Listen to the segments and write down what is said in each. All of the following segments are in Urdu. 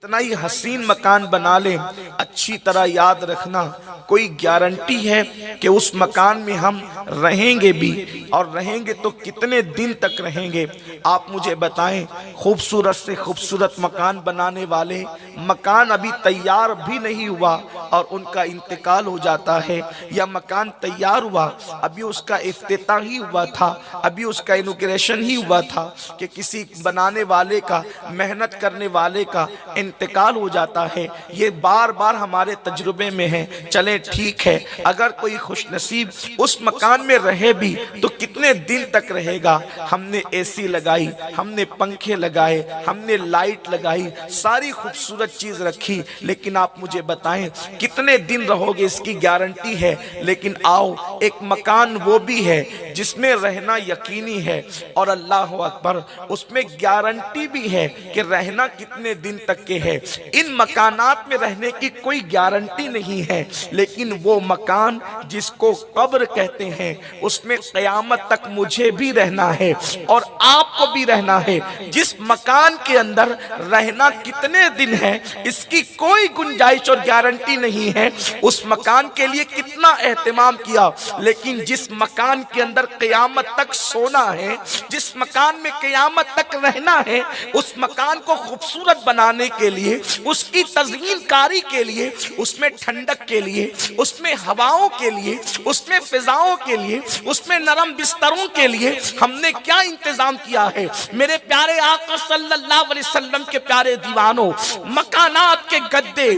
اتنا ہی حسین مکان بنا لیں، اچھی طرح یاد رکھنا کوئی گارنٹی ہے کہ اس مکان میں ہم رہیں گے بھی، اور رہیں گے تو کتنے دن تک رہیں گے؟ آپ مجھے بتائیں۔ خوبصورت سے خوبصورت مکان بنانے والے مکان ابھی تیار بھی نہیں ہوا اور ان کا انتقال ہو جاتا ہے، یا مکان تیار ہوا ابھی اس کا افتتاح ہی ہوا تھا، ابھی اس کا انوگریشن ہی ہوا تھا کہ کسی بنانے والے کا، محنت کرنے والے کا انتقال ہو جاتا ہے۔ یہ بار بار ہمارے تجربے میں ہے۔ چلیں ٹھیک ہے، اگر کوئی خوش نصیب اس مکان میں رہے بھی تو کتنے دن تک رہے گا؟ ہم نے اے سی لگائی، ہم نے پنکھے لگائے، ہم نے لائٹ لگائی، ساری خوبصورت چیز رکھی، لیکن آپ مجھے بتائیں کتنے دن رہو گے؟ اس کی گارنٹی ہے۔ لیکن آؤ، ایک مکان وہ بھی ہے جس میں رہنا یقینی ہے، اور اللہ اکبر، اس میں گارنٹی بھی ہے کہ رہنا کتنے دن تک کے ہے۔ ان مکانات میں رہنے کی کوئی گارنٹی نہیں ہے، لیکن وہ مکان جس کو قبر کہتے ہیں، اس میں قیامت تک مجھے بھی رہنا ہے اور آپ کو بھی رہنا ہے۔ جس مکان کے اندر رہنا کتنے دن ہے اس کی کوئی گنجائش اور گارنٹی نہیں ہے، اس مکان کے لیے کتنا اہتمام کیا، لیکن جس مکان کے اندر قیامت تک سونا ہے، جس مکان میں قیامت تک رہنا ہے، اس مکان کو خوبصورت بنانے کے لیے، اس کی تزئین کاری کے لیے، اس میں ٹھنڈک کے لیے، اس میں ہواؤں کے لیے، اس میں فضاؤں کے لیے، اس میں نرم بستروں کے لیے ہم نے کیا انتظام کیا ہے؟ میرے پیارے آقا صلی اللہ علیہ وسلم کے پیارے دیوانوں، مکانات کے گدے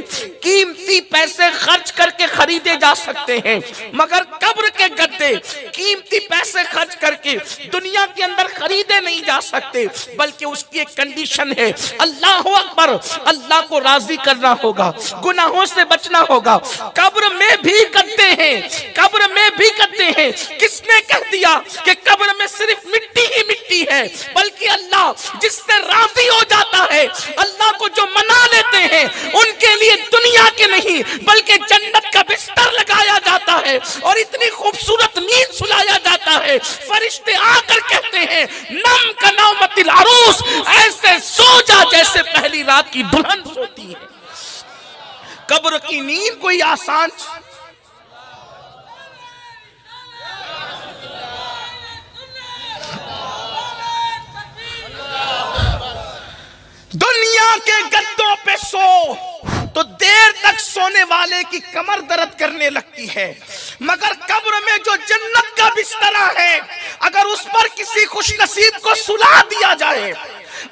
قیمتی پیسے خرچ کر کے خریدے جا سکتے ہیں، مگر قبر کے گدے قیمتی پیسے خرچ کر کے دنیا کے اندر خریدے نہیں جا سکتے، بلکہ اس کی ایک کنڈیشن ہے، اللہ اکبر، اللہ کو راضی کرنا ہوگا، گناہوں سے بچنا ہوگا۔ قبر میں بھی کرتے ہیں، قبر میں بھی کرتے ہیں۔ کس نے کہہ دیا کہ قبر میں صرف مٹی ہی مٹی ہے؟ بلکہ اللہ جس سے راضی ہو جاتا ہے، اللہ کو جو منا لیتے ہیں، ان کے لیے دنیا کے نہیں بلکہ جنت کا بستر لگایا جاتا ہے اور اتنی خوبصورت نیند سلایا جاتا ہے، فرشتے آ کر کہتے ہیں نم کا نومت العروس، ایسے سو جا جیسے پہلی رات کی دلہن سوتی ہے۔ قبر کی نیند کوئی آسان دنیا کے گدوں پہ سو تو دیر تک سونے والے کی کمر درد کرنے لگتی ہے، مگر قبر میں جو جنت کا بستر ہے، اگر اس پر کسی خوش نصیب کو سلا دیا جائے،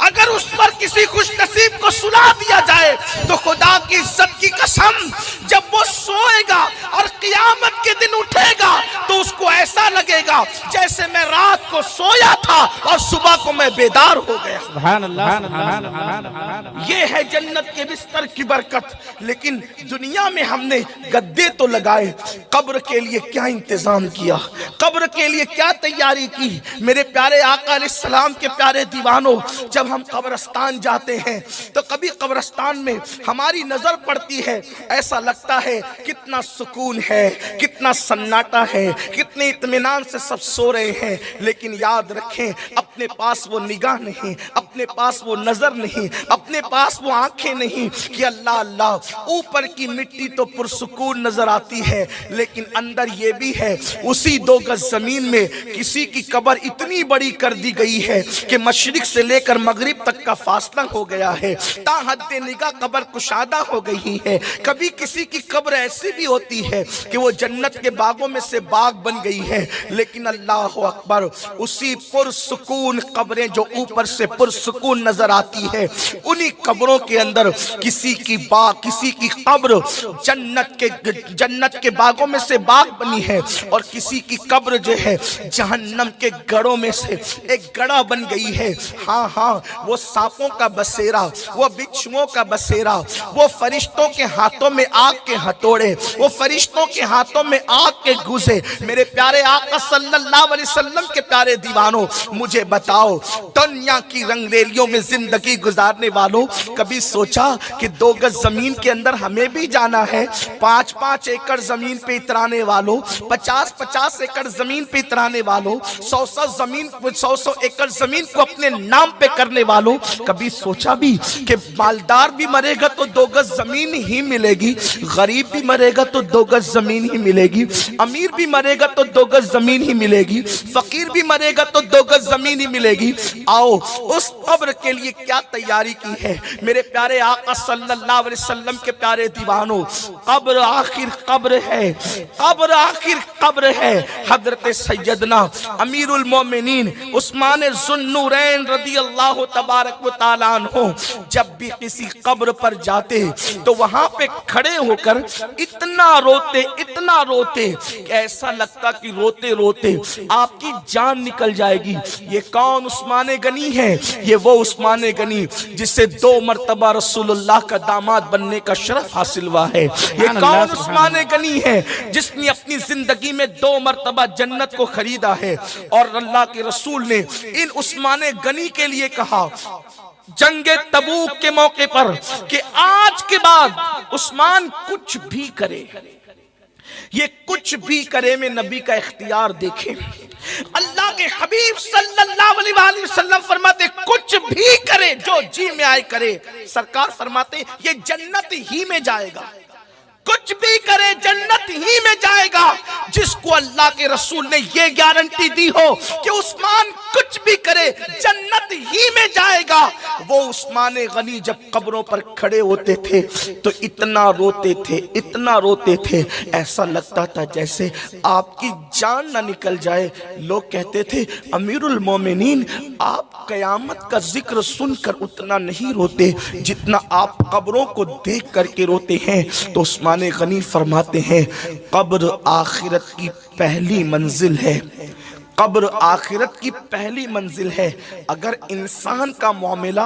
اگر اس پر کسی خوش نصیب کو سلا دیا جائے تو خدا کی عزت کی قسم، جب وہ سوئے گا اور قیامت کے دن اٹھے گا تو اس کو ایسا لگے گا جیسے میں رات کو سویا تھا اور صبح کو میں بیدار ہو گیا۔ سبحان اللہ، سبحان اللہ۔ یہ ہے جنت کے بستر کی برکت۔ لیکن دنیا میں ہم نے گدے تو لگائے، قبر کے لیے کیا انتظام کیا، قبر کے لیے کیا تیاری کی؟ میرے پیارے آقا علیہ السلام کے پیارے دیوانوں، جب ہم قبرستان جاتے ہیں تو کبھی قبرستان میں ہماری نظر پڑتی ہے، ایسا لگتا ہے کتنا سکون ہے، کتنا سناٹا ہے، کتنے اطمینان سے سب سو رہے ہیں، لیکن یاد رکھیں اپنے پاس وہ نگاہ نہیں، اپنے پاس وہ نظر نہیں، اپنے پاس وہ آنکھیں نہیں کہ اللہ اللہ، اوپر کی مٹی تو پرسکون نظر آتی ہے، لیکن اندر یہ بھی ہے، اسی 2 گز زمین میں کسی کی قبر اتنی بڑی کر دی گئی ہے کہ مشرق سے لے کر مغرب تک کا فاصلہ ہو گیا ہے، تا حد نگاہ قبر کشادہ ہو گئی ہے۔ کبھی کسی کی قبر ایسی بھی ہوتی ہے کہ وہ جنت کے باغوں میں سے باغ بن گئی ہے، لیکن اللہ اکبر، اسی پرسکون قبریں جو اوپر سے پرسکون نظر آتی ہے، انہی قبروں کے اندر کسی کی قبر جنت کے باغوں میں سے باغ بنی ہے، اور کسی کی قبر جو ہے جہنم کے گڑوں میں سے ایک گڑا بن گئی ہے۔ ہاں ہاں، وہ سانپوں کا بسیرا، وہ بچھوؤں کا بسیرا، وہ فرشتوں کے ہاتھوں میں آگ کے ہتھوڑے، وہ فرشتوں کے ہاتھوں میں آگ کے گوزے۔ میرے پیارے آقا صلی اللہ علیہ وسلم کے پیارے دیوانوں، مجھے بتاؤ دنیا کی رنگریلیوں میں زندگی گزارنے والوں، کبھی سوچا کہ 2 گز زمین کے اندر ہمیں بھی جانا ہے؟ 5-5 ایکڑ زمین پہ اترانے والوں، 50-50 ایکڑ زمین پہ اترانے والوں، 100 ایکڑ زمین کو اپنے نام پہ کرنے والوں، کبھی سوچا بھی کہ مالدار بھی مرے گا تو 2 گز زمین ہی ملے گی، غریب بھی مرے گا تو 2 گز زمین ہی ملے گی، امیر بھی مرے گا تو 2 گز زمین ہی ملے گی، فقیر بھی مرے گا تو 2 گز زمین ہی ملے گی؟ آؤ اس قبر کے لیے کیا تیاری کی ہے میرے پیارے آقا صلی اللہ علیہ وسلم کے پیارے دیوانوں؟ قبر آخر قبر ہے، قبر آخر قبر ہے۔ حضرت سیدنا امیر المومنین عثمان ذوالنورین رضی اللہ تبارک و تعالیٰ عنہ جب بھی کسی قبر پر جاتے تو وہاں پہ کھڑے ہو کر اتنا روتے کہ ایسا لگتا کہ روتے روتے آپ کی جان نکل جائے گی۔ یہ کون عثمان غنی ہے؟ یہ وہ عثمان غنی جس سے 2 مرتبہ رسول اللہ کا داماد بننے کا شرف حاصل ہوا ہے۔ یہ کون عثمان غنی ہے جس نے اپنی زندگی میں 2 مرتبہ جنت کو خریدا ہے؟ اور اللہ کے رسول نے ان عثمان غنی کے لیے کہا جنگ تبوک کے موقع پر کہ آج کے بعد عثمان کچھ بھی کرے، یہ کچھ بھی کرے میں نبی کا اختیار دیکھیں۔ اللہ کے حبیب صلی اللہ علیہ وسلم فرماتے کچھ بھی کرے، جو جی میں آئے کرے۔ سرکار فرماتے یہ جنت ہی میں جائے گا، کچھ بھی کرے جنت ہی میں جائے گا۔ جس کو اللہ کے رسول نے یہ گارنٹی دی ہو کہ عثمان کچھ بھی کرے جنت ہی میں جائے گا، وہ عثمان غنی جب قبروں پر کھڑے ہوتے تھے تو اتنا روتے تھے ایسا لگتا تھا جیسے آپ کی جان نہ نکل جائے۔ لوگ کہتے تھے امیر المومنین آپ قیامت کا ذکر سن کر اتنا نہیں روتے جتنا آپ قبروں کو دیکھ کر کے روتے ہیں۔ تو عثمان غنی فرماتے ہیں قبر آخرت کی پہلی منزل ہے، قبر آخرت کی پہلی منزل ہے۔ اگر انسان کا معاملہ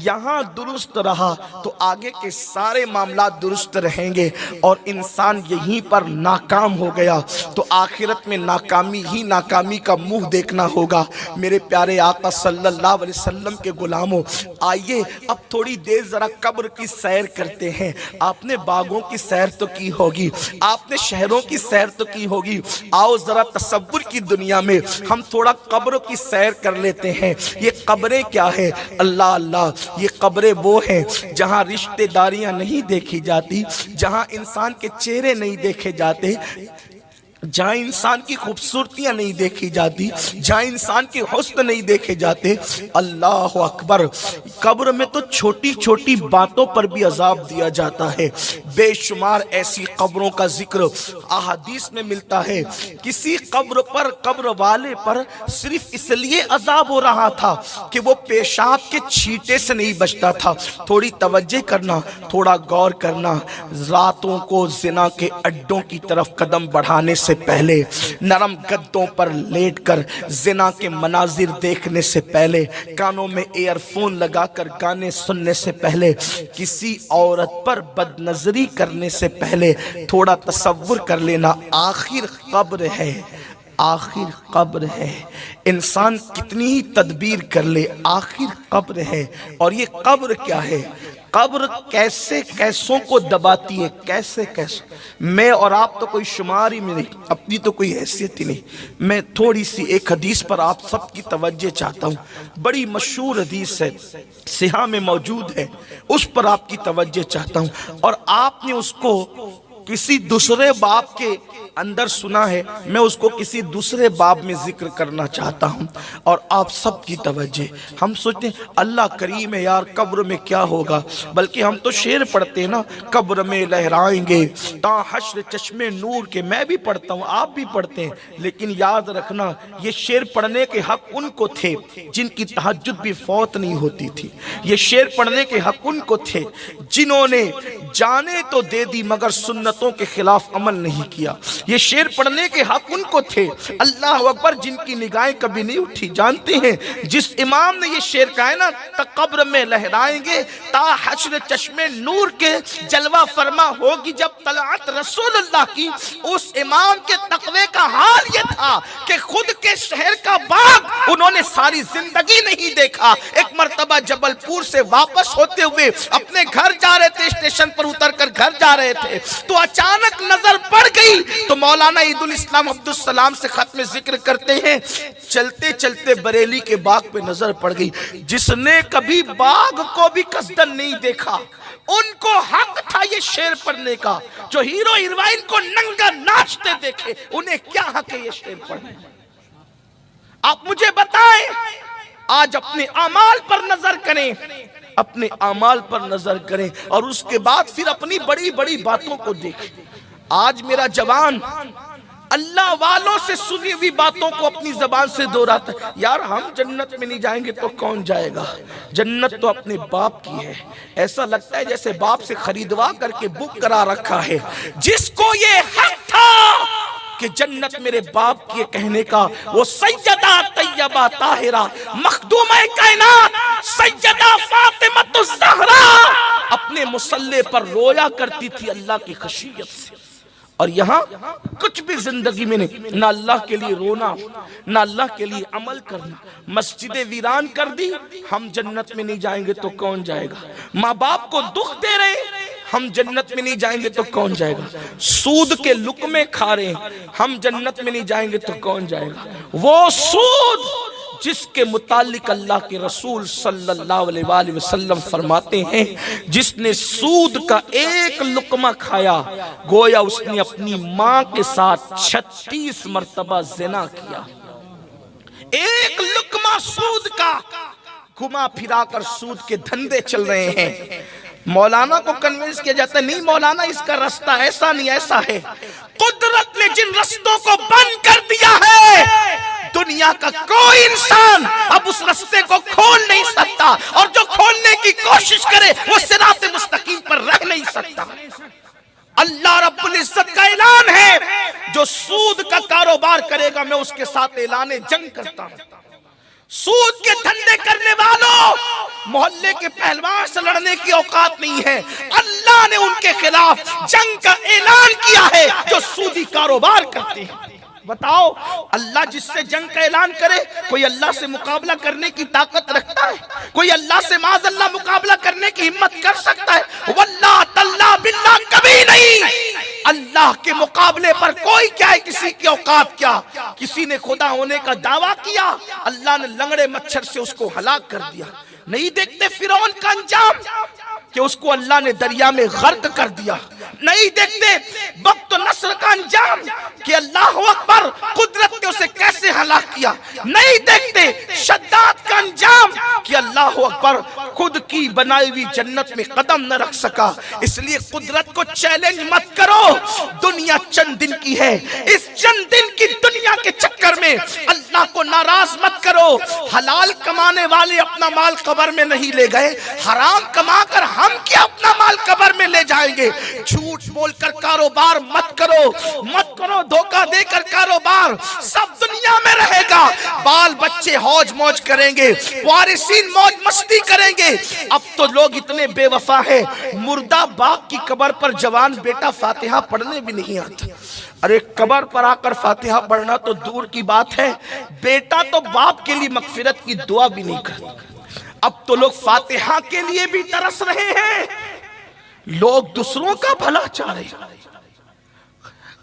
یہاں درست رہا تو آگے کے سارے معاملات درست رہیں گے، اور انسان یہیں پر ناکام ہو گیا تو آخرت میں ناکامی ہی ناکامی کا منہ دیکھنا ہوگا۔ میرے پیارے آقا صلی اللہ علیہ وسلم کے غلاموں، آئیے اب تھوڑی دیر ذرا قبر کی سیر کرتے ہیں۔ آپ نے باغوں کی سیر تو کی ہوگی، آپ نے شہروں کی سیر تو کی ہوگی، آؤ ذرا تصور کی دنیا میں ہم تھوڑا قبروں کی سیر کر لیتے ہیں۔ یہ قبریں کیا ہے؟ اللہ اللہ، یہ قبریں وہ ہیں جہاں رشتہ داریاں نہیں دیکھی جاتی، جہاں انسان کے چہرے نہیں دیکھے جاتے، جہاں انسان کی خوبصورتیاں نہیں دیکھی جاتی، جہاں انسان کے حسن نہیں دیکھے جاتے۔ اللہ اکبر، قبر میں تو چھوٹی چھوٹی باتوں پر بھی عذاب دیا جاتا ہے۔ بے شمار ایسی قبروں کا ذکر احادیث میں ملتا ہے۔ کسی قبر پر، قبر والے پر صرف اس لیے عذاب ہو رہا تھا کہ وہ پیشاب کے چھینٹے سے نہیں بچتا تھا۔ تھوڑی توجہ کرنا، تھوڑا غور کرنا، راتوں کو زنا کے اڈوں کی طرف قدم بڑھانے سے پہلے، نرم گدوں پر لیٹ کر زنا کے مناظر دیکھنے سے پہلے، کانوں میں ایئر فون لگا کر گانے سننے سے پہلے، کسی عورت پر بد نظری کرنے سے پہلے تھوڑا تصور کر لینا آخر قبر ہے، آخر قبر ہے۔ انسان کتنی ہی تدبیر کر لے آخر قبر ہے۔ اور یہ قبر کیا ہے؟ قبر کیسے کیسوں کو دباتی ہے، کیسے میں اور آپ تو کوئی شمار ہی میں نہیں، اپنی تو کوئی حیثیت ہی نہیں۔ میں تھوڑی سی ایک حدیث پر آپ سب کی توجہ چاہتا ہوں، بڑی مشہور حدیث ہے، صحیح میں موجود ہے، اس پر آپ کی توجہ چاہتا ہوں۔ اور آپ نے اس کو کسی دوسرے باب کے اندر سنا ہے، میں اس کو کسی دوسرے باب میں ذکر کرنا چاہتا ہوں، اور آپ سب کی توجہ۔ ہم سوچتے ہیں اللہ کریم ہے یار، قبر میں کیا ہوگا، بلکہ ہم تو شعر پڑھتے ہیں نا، قبر میں لہرائیں گے تا حشر چشمے نور کے، میں بھی پڑھتا ہوں، آپ بھی پڑھتے ہیں، لیکن یاد رکھنا یہ شعر پڑھنے کے حق ان کو تھے جن کی تہجد بھی فوت نہیں ہوتی تھی، یہ شعر پڑھنے کے حق ان کو تھے جنہوں نے جانے تو دے دی مگر سنت سلطنتوں کے خلاف عمل نہیں کیا۔ یہ شعر پڑھنے کے حق ان کو تھے، اللہ اکبر، جن کی نگاہیں کبھی نہیں اٹھی۔ جانتے ہیں جس امام نے یہ شعر کہا ہے نا، قبر میں لہرائیں گے تا حشر چشمے نور کے جلوہ فرما ہوگی جب طلعت رسول اللہ کی، اس امام کے تقوی کا حال یہ تھا کہ خود کے شہر کا باغ انہوں نے ساری زندگی نہیں دیکھا۔ ایک مرتبہ جبل پور سے واپس ہوتے ہوئے اپنے گھر جا رہے تھے، اسٹیشن پر اتر کر گھر جا رہے تھے تو اچانک نظر پڑ گئی تو مولانا عید الاسلام عبدالسلام سے ختم ذکر کرتے ہیں، چلتے چلتے بریلی کے باغ پہ نظر پڑ گئی۔ جس نے کبھی باغ کو بھی قصدن نہیں دیکھا، ان کو حق تھا یہ شعر پڑھنے کا۔ جو ہیرو ہیروئن کو ننگا ناچتے دیکھے، انہیں کیا حق ہے یہ شعر پڑھنے؟ آپ مجھے بتائیں، آج اپنے اعمال پر نظر کریں، اپنے اعمال پر نظر کریں اور اس کے بعد پھر اپنی بڑی بڑی باتوں کو دیکھیں۔ آج میرا جوان اللہ والوں سے سنی ہوئی باتوں کو اپنی زبان سے دہراتا ہے، یار ہم جنت میں نہیں جائیں گے تو کون جائے گا؟ جنت تو اپنے باپ کی ہے۔ ایسا لگتا ہے جیسے باپ سے خریدوا کر کے بک کرا رکھا ہے۔ جس کو یہ حق تھا کہ جنت میرے باپ کے کہنے کا، وہ سیدہ طیبہ طاہرہ مخدومہ کائنات سیدہ فاطمہ الزہرا اپنے مصلی پر رویا کرتی تھی اللہ کی خشیت سے۔ اور یہاں کچھ بھی زندگی میں نہیں، نہ اللہ کے لیے رونا، نہ اللہ کے لیے عمل کرنا۔ مسجد ویران کر دی، ہم جنت میں نہیں جائیں گے تو کون جائے گا؟ ماں باپ کو دکھ دے رہے، ہم جنت میں نہیں جائیں گے تو کون جائے گا؟ سود کے لقمے کھا رہے ہیں، ہم جنت میں نہیں جائیں گے تو کون جائے گا؟ وہ سود جس کے متعلق اللہ کے رسول صلی اللہ علیہ وآلہ وسلم فرماتے ہیں، جس نے سود کا ایک لقمہ کھایا گویا اس نے اپنی ماں کے ساتھ 36 مرتبہ زنا کیا۔ ایک لقمہ سود کا، گھما پھرا کر سود کے دھندے چل رہے ہیں۔ مولانا کو کنونس کیا جاتا ہے، نہیں مولانا اس کا رستہ ایسا نہیں، ایسا ہے۔ قدرت نے جن رستوں کو بند کر دیا ہے، دنیا کا کوئی انسان اب اس رستے کو کھول نہیں سکتا، اور جو کھولنے کی کوشش کرے وہ صراط مستقیم پر رہ نہیں سکتا۔ اللہ رب العزت کا اعلان ہے، جو سود کا کاروبار کرے گا میں اس کے ساتھ اعلان جنگ کرتا ہوں۔ سود کے دھندے کرنے والوں، محلے کے پہلوان سے لڑنے کی اوقات نہیں ہے۔ اللہ نے ان کے خلاف جنگ کا اعلان کیا ہے جو سودی کاروبار کرتے ہیں۔ بتاؤ، اللہ جس سے جنگ کا اعلان کرے، کوئی اللہ سے مقابلہ کرنے کی طاقت رکھتا ہے؟ کوئی اللہ سے معاذ اللہ مقابلہ کرنے کی ہمت کر سکتا ہے؟ واللہ تاللہ باللہ کبھی نہیں۔ اللہ کے مقابلے پر کوئی کیا ہے، کسی کی اوقات کیا؟ کسی نے خدا ہونے کا دعویٰ کیا، اللہ نے لنگڑے مچھر سے اس کو ہلاک کر دیا۔ نہیں دیکھتے فرعون کا انجام کہ اس کو اللہ نے دریا میں غرق کر دیا؟ نہیں دیکھتے بخت و نصر کا انجام کہ اللہ اکبر قدرت نے اسے کیسے ہلاک کیا؟ نہیں دیکھتے شداد کا انجام کہ اللہ اکبر خود کی بنائی ہوئی جنت میں قدم نہ رکھ سکا؟ اس لیے قدرت کو چیلنج مت کرو، دنیا چند دن کی ہے، اس چند دن کی دنیا کے چکر میں اللہ کو ناراض مت کرو۔ حلال کمانے والے اپنا مال قبر میں نہیں لے گئے، حرام کما کر ہم کیا اپنا مال قبر میں لے جائیں گے؟ جھوٹ بول کر کاروبار مت کرو، دھوکہ دے کر کاروبار سب دنیا میں رہے گا۔ بال بچے ہوج موج کریں گے، وارثین موج مستی کریں گے۔ اب تو لوگ اتنے بے وفا ہیں، مردہ باپ کی قبر پر جوان بیٹا فاتحہ پڑھنے بھی نہیں آتا۔ ارے قبر پر آ کر فاتحہ پڑھنا تو دور کی بات ہے، بیٹا تو باپ کے لیے مغفرت کی دعا بھی نہیں کرتا۔ اب تو لوگ فاتحہ کے لیے بھی ترس رہے ہیں، لوگ دوسروں کا بھلا چاہ رہے ہیں۔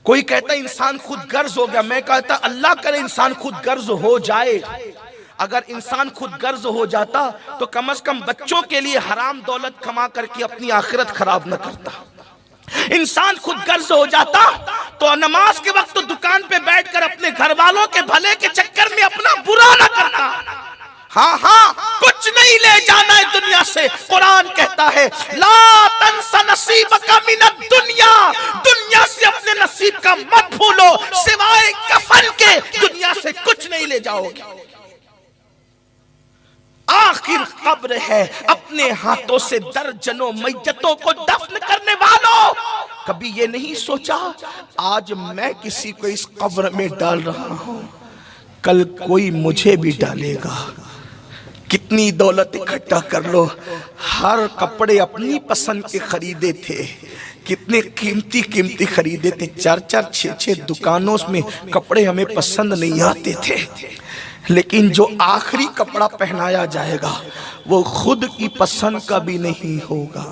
کوئی کہتا ہے انسان خود غرض ہو گیا، میں کہتا اللہ کرے انسان خود غرض ہو جائے۔ اگر انسان خود غرض ہو جاتا تو کم از کم بچوں کے لیے حرام دولت کما کر کے اپنی آخرت خراب نہ کرتا۔ انسان خود غرض ہو جاتا تو نماز کے وقت تو دکان پہ بیٹھ کر اپنے گھر والوں کے بھلے کے چکر میں اپنا برا نہ کرتا۔ ہاں کچھ نہیں لے جانا ہے دنیا سے۔ قرآن کہتا ہے لا تنس نصیبک من الدنیا، دنیا سے اپنے نصیب کا مت بھولو، سوائے کفن کے دنیا سے کچھ نہیں لے جاؤ گے۔ آخر قبر ہے، اپنے ہاتھوں سے درجنوں میتوں کو دفن کرنے والوں کبھی یہ نہیں سوچا آج میں کسی کو اس قبر میں ڈال رہا ہوں، کل کوئی مجھے بھی ڈالے گا؟ کتنی دولت اکٹھا کر لو، ہر کپڑے اپنی پسند کے خریدے تھے، کتنے قیمتی خریدے تھے، 4 6 دکانوں میں کپڑے ہمیں پسند نہیں آتے تھے، لیکن جو آخری کپڑا پہنایا جائے گا وہ خود کی پسند کا بھی نہیں ہوگا،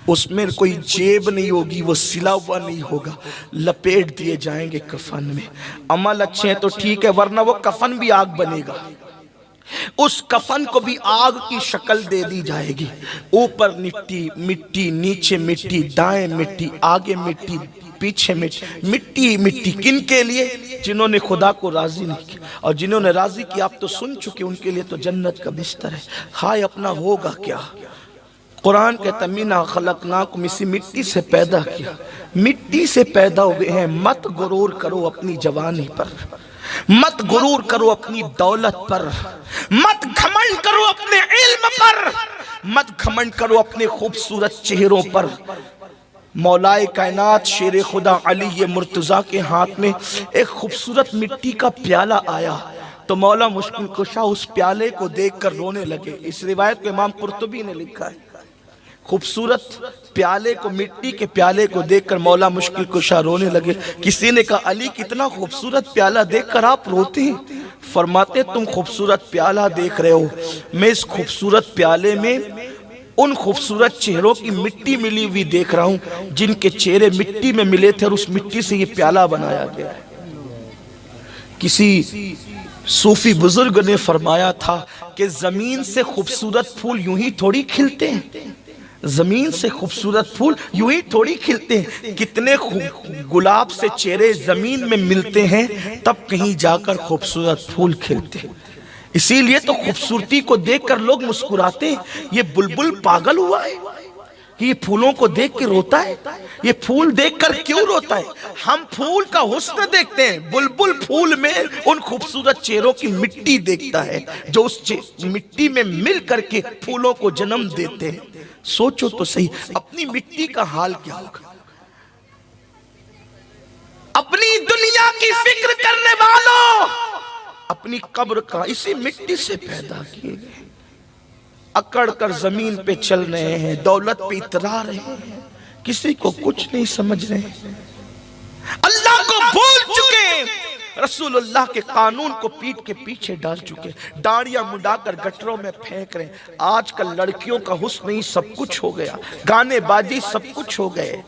اس میں کوئی جیب نہیں ہوگی، وہ سلا ہوا نہیں ہوگا، لپیٹ دیے جائیں گے کفن میں۔ عمل اچھے ہیں تو ٹھیک ہے، ورنہ وہ کفن بھی آگ بنے گا، اس کفن کو بھی آگ کی شکل دے دی جائے گی، اوپر مٹی، نیچے مٹی، دائیں مٹی، آگے مٹی، پیچھے مٹی۔ کن کے لیے؟ جنہوں نے خدا کو راضی نہیں کیا، اور جنہوں نے راضی کیا آپ تو سن چکے، ان کے لیے تو جنت کا بستر ہے۔ ہائے اپنا ہوگا کیا؟ قرآن کہتا ہے مِنْهَا خَلَقْنَاكُمْ، اسی مٹی سے پیدا کیا، مٹی سے پیدا ہوئے ہیں۔ مت غرور کرو اپنی جوانی پر، مت غرور کرو اپنی دولت پر، مت گھمنڈ کرو اپنے علم پر، مت گھمنڈ کرو اپنے خوبصورت چہروں پر۔ مولائے کائنات شیر خدا علی مرتضیٰ کے ہاتھ میں ایک خوبصورت مٹی کا پیالہ آیا تو مولا مشکل کشا اس پیالے کو دیکھ کر رونے لگے۔ اس روایت کو امام قرطبی نے لکھا ہے، خوبصورت پیالے کو، مٹی کے پیالے کو دیکھ کر مولا مشکل کشا رونے لگے۔ کسی نے کہا علی کتنا خوبصورت پیالہ دیکھ کر آپ روتے ہیں؟ فرماتے تم خوبصورت پیالہ دیکھ رہے ہو، میں اس خوبصورت پیالے میں ان خوبصورت چہروں کی مٹی ملی ہوئی دیکھ رہا ہوں جن کے چہرے مٹی میں ملے تھے، اور اس مٹی سے یہ پیالہ بنایا گیا ہے۔ کسی صوفی بزرگ نے فرمایا تھا کہ زمین سے خوبصورت پھول یوں ہی تھوڑی کھلتے ہیں، زمین سے خوبصورت پھول یوں ہی تھوڑی کھلتے ہیں، کتنے گلاب سے چہرے زمین میں ملتے ہیں تب کہیں جا کر خوبصورت پھول کھلتے ہیں۔ اسی لیے تو خوبصورتی کو دیکھ کر لوگ مسکراتے ہیں۔ یہ بلبل پاگل ہوا ہے کہ یہ پھولوں کو دیکھ کے روتا ہے؟ یہ پھول دیکھ کر کیوں روتا ہے؟ ہم پھول کا حسن دیکھتے ہیں، بلبل پھول میں ان خوبصورت چہروں کی مٹی دیکھتا ہے جو اس مٹی میں مل کر کے پھولوں کو جنم دیتے ہیں۔ سوچو تو صحیح اپنی مٹی کا حال کیا ہوگا؟ اپنی دنیا کی فکر کرنے والوں، اپنی قبر کا اسی مٹی سے پیدا کیے گئے، اکڑ کر زمین پہ چل رہے ہیں، دولت پہ اترا رہے ہیں، کسی کو کچھ نہیں سمجھ رہے ہیں، اللہ کو بھول چکے، رسول اللہ کے قانون کو پیٹ کے پیچھے ڈال چکے، داڑیاں مڈا کر گٹروں میں پھینک رہے ہیں۔ آج کل لڑکیوں کا حسن ہی سب کچھ ہو گیا، گانے بازی سب کچھ ہو گئے،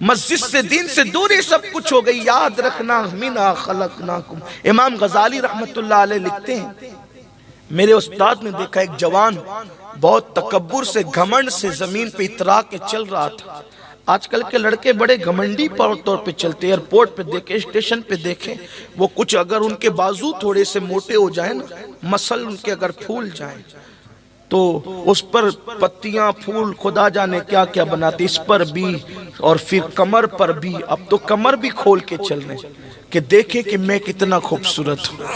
مسجد سے دین سے دوری سب کچھ ہو گئی۔ یاد رکھنا مِنْهَا خَلَقْنَاكُمْ۔ امام غزالی رحمت اللہ علیہ لکھتے ہیں میرے استاد نے دیکھا ایک جوان بہت تکبر سے گھمنڈ سے زمین پہ اترا کے چل رہا تھا۔ آج کل کے لڑکے بڑے گھمنڈی طور پہ چلتے، ایئرپورٹ پہ دیکھیں، اسٹیشن پہ دیکھیں، وہ کچھ اگر ان کے بازو تھوڑے سے موٹے ہو جائیں نا، مسل ان کے اگر پھول جائیں تو اس پر پتیاں پھول خدا جانے کیا کیا بناتے، اس پر بھی اور پھر کمر پر بھی۔ اب تو کمر بھی کھول کے چل رہے کہ دیکھیں کہ میں کتنا خوبصورت ہوں۔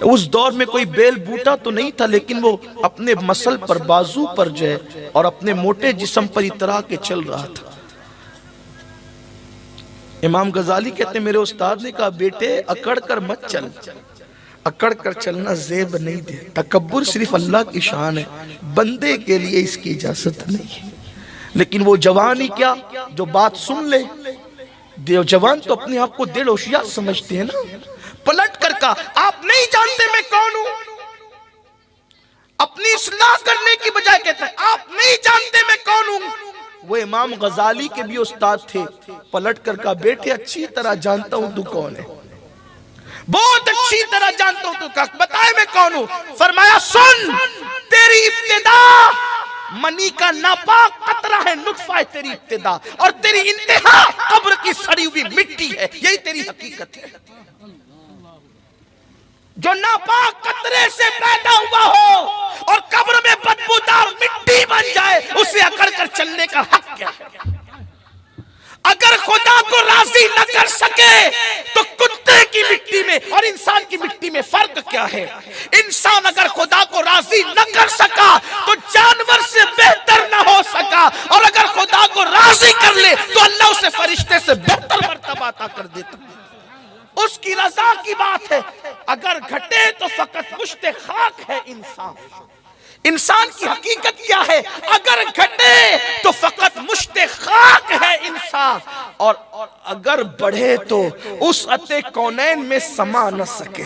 اس دور میں کوئی بیل بوٹا تو نہیں تھا، لیکن وہ اپنے مسل پر، بازو پر جو ہے اور اپنے موٹے جسم پر اترا کے چل رہا تھا۔ امام غزالی کہتے ہیں میرے استاد نے کہا بیٹے اکڑ کر مت چل، اکڑ کر چلنا زیب نہیں دے، تکبر صرف اللہ کی شان ہے، بندے کے لیے اس کی اجازت نہیں ہے۔ لیکن وہ جوان ہی کیا جو بات سن لے، جوان تو اپنے آپ کو دل ہوشیار سمجھتے ہیں نا، پلٹ کر کہا آپ نہیں جانتے میں کون ہوں، اپنی اصلاح کرنے کی بجائے کہتا ہے آپ نہیں جانتے میں کون ہوں۔ وہ امام غزالی کے بھی استاد تھے، پلٹ کر کہا بیٹے اچھی طرح جانتا ہوں تو کون ہے، بہت اچھی طرح جانتا ہوں تو کہا بتائے میں کون ہوں۔ فرمایا سن تیری ابتدا منی کا ناپاک قطرہ ہے، نطفہ ہے تیری ابتدا، اور تیری انتہا قبر کی سڑی ہوئی مٹی ہے، یہی تیری حقیقت ہے۔ جو ناپاک قطرے سے پیدا ہوا ہو اور قبر میں بدبودار مٹی بن جائے، اسے اکڑ کر چلنے کا حق کیا ہے؟ اگر خدا کو راضی نہ کر سکے تو کتے کی مٹی میں اور انسان کی مٹی میں فرق کیا ہے؟ انسان اگر خدا کو راضی نہ کر سکا تو جانور سے بہتر نہ ہو سکا، اور اگر خدا کو راضی کر لے تو اللہ اسے فرشتے سے بہتر مرتبہ عطا کر دیتا ہے، اس کی رضا کی بات ہے۔ اگر گھٹے تو فقط مشت خاک ہے انسان، انسان کی حقیقت کیا ہے؟ اگر گھٹے تو فقط مشت خاک ہے انسان، اور اگر بڑھے تو وسعت کونین میں سما نہ سکے۔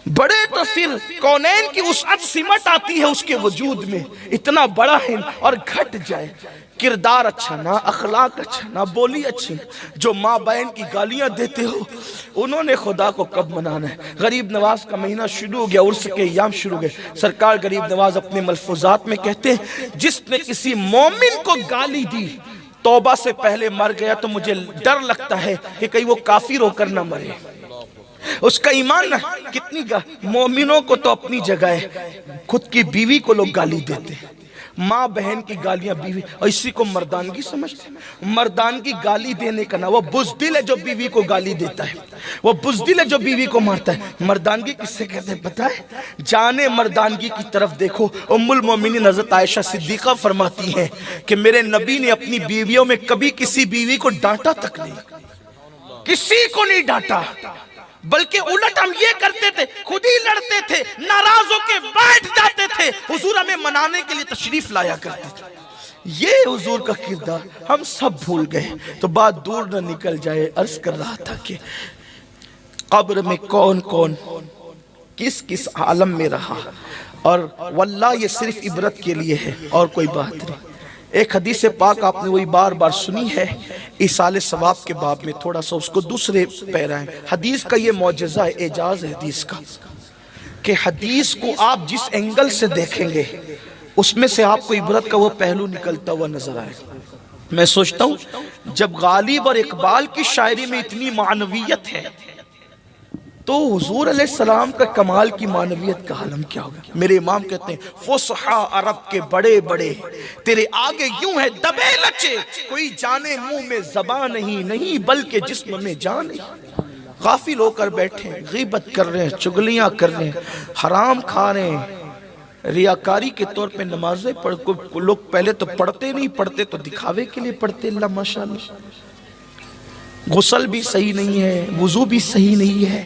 بڑے تو پھر کونین کی وسعت سمٹ آتی ہے اس کے وجود میں، اتنا بڑا ہے، اور گھٹ جائے، کردار اچھا نہ، اخلاق اچھا نہ، بولی اچھی نہ، جو ماں بہن کی گالیاں دیتے ہو انہوں نے خدا کو کب منانا ہے؟ غریب نواز کا مہینہ شروع ہو گیا، عرس کے ایام شروع ہو گئے۔ سرکار غریب نواز اپنے ملفوظات میں کہتے ہیں جس نے کسی مومن کو گالی دی توبہ سے پہلے مر گیا تو مجھے ڈر لگتا ہے کہ کہیں وہ کافر ہو کر نہ مرے، اس کا ایمان نہ۔ کتنی مومنوں کو تو اپنی جگہ ہے، خود کی بیوی کو لوگ گالی دیتے ہیں، ماں بہن کی گالیاں بیوی، اور اسی کو مردانگی سمجھتے ہیں۔ مردانگی گالی دینے کا نہ، وہ بزدل ہے جو بیوی کو گالی دیتا ہے، وہ بزدل ہے جو بیوی کو مارتا ہے۔ مردانگی کس سے کہتے ہیں پتہ ہے؟ جانے مردانگی کی طرف دیکھو۔ ام المومنین حضرت عائشہ صدیقہ فرماتی ہیں کہ میرے نبی نے اپنی بیویوں میں کبھی کسی بیوی کو ڈانٹا تک نہیں، کسی کو نہیں ڈانٹا، بلکہ الٹ ہم یہ کرتے تھے، خود ہی لڑتے تھے، ناراض ہو کے بیٹھ جاتے تھے، حضور ہمیں منانے کے لیے تشریف لایا کرتے تھے۔ یہ حضور کا کردار ہم سب بھول گئے۔ تو بات دور نہ نکل جائے، عرض کر رہا تھا کہ قبر میں کون کون کس کس عالم میں رہا، اور واللہ یہ صرف عبرت کے لیے ہے اور کوئی بات نہیں۔ ایک حدیث پاک آپ نے وہی بار بار سنی ہے، ایصال ثواب کے باب میں، تھوڑا سا اس کو دوسرے پیرائیں۔ حدیث کا یہ معجزہ ہے، اعجاز ہے حدیث کا، کہ حدیث کو آپ جس اینگل سے دیکھیں گے اس میں سے آپ کو عبرت کا وہ پہلو نکلتا ہوا نظر آئے گا۔ میں سوچتا ہوں جب غالب اور اقبال کی شاعری میں اتنی معنویت ہے تو حضور علیہ السلام کا کمال کی معنویت کا عالم کیا ہوگا؟ میرے امام کہتے ہیں فصحا عرب کے بڑے بڑے تیرے آگے یوں ہے دبے لچے، کوئی جانے منہ میں زبان نہیں بلکہ جسم میں جان نہیں۔ غافل ہو کر بیٹھے ہیں، غیبت کر رہے ہیں، چگلیاں کر رہے ہیں، حرام کھا رہے ہیں، ریاکاری کے طور پہ نمازیں پڑھ، لوگ پہلے تو پڑھتے نہیں، پڑھتے تو دکھاوے کے لیے پڑھتے، اللہ ماشاءاللہ۔ غسل بھی صحیح نہیں ہے، وضو بھی صحیح نہیں ہے۔